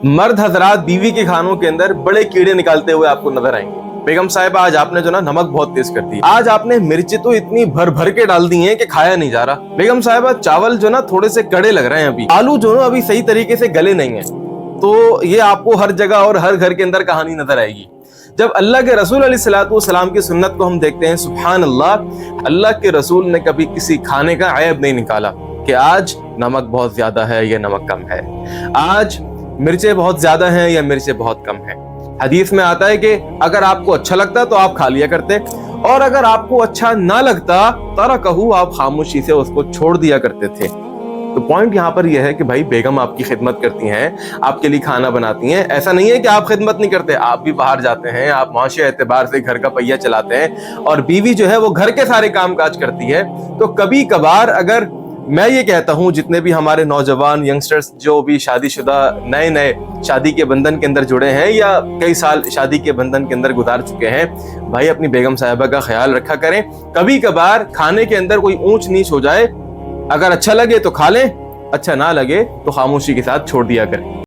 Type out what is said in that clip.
मर्द हजरात बीवी के खानों के अंदर बड़े कीड़े निकालते हुए आपको नजर आएंगे। बेगम साहिबा आज आपने जो ना नमक बहुत तेज कर दी, आज आपने मिर्ची तो इतनी भर भर के डाल दी हैं कि खाया नहीं जा रहा। बेगम साहिबा चावल जो ना थोड़े से कड़े लग रहे हैं, अभी आलू जो ना अभी सही तरीके से गले नहीं है। तो ये आपको हर जगह और हर घर के अंदर कहानी नजर आएगी। जब अल्लाह के रसूल अलैहिस्सलातु वस्सलाम की सुन्नत को हम देखते हैं, सुभान अल्लाह, अल्लाह के रसूल ने कभी किसी खाने का ऐब नहीं निकाला कि आज नमक बहुत ज्यादा है या नमक कम है, आज मिर्चें बहुत ज्यादा हैं या मिर्चें बहुत कम हैं। हदीस में आता है कि अगर आपको अच्छा लगता तो आप खा लिया करते, और अगर आपको अच्छा ना लगता तरकहू, आप खामोशी से उसको छोड़ दिया करते थे। तो पॉइंट यहाँ पर यह है कि भाई बेगम आपकी खिदमत करती हैं, आपके लिए खाना बनाती हैं। ऐसा नहीं है कि आप खिदमत नहीं करते, आप भी बाहर जाते हैं, आप माशी एतबार से घर का पहिया चलाते हैं, और बीवी जो है वो घर के सारे काम काज करती है। तो कभी कभार अगर मैं ये कहता हूँ, जितने भी हमारे नौजवान यंगस्टर्स जो भी शादीशुदा नए नए शादी के बंधन के अंदर जुड़े हैं या कई साल शादी के बंधन के अंदर गुजार चुके हैं, भाई अपनी बेगम साहिबा का ख्याल रखा करें। कभी कभार खाने के अंदर कोई ऊंच नीच हो जाए, अगर अच्छा लगे तो खा लें, अच्छा ना लगे तो खामोशी के साथ छोड़ दिया करें।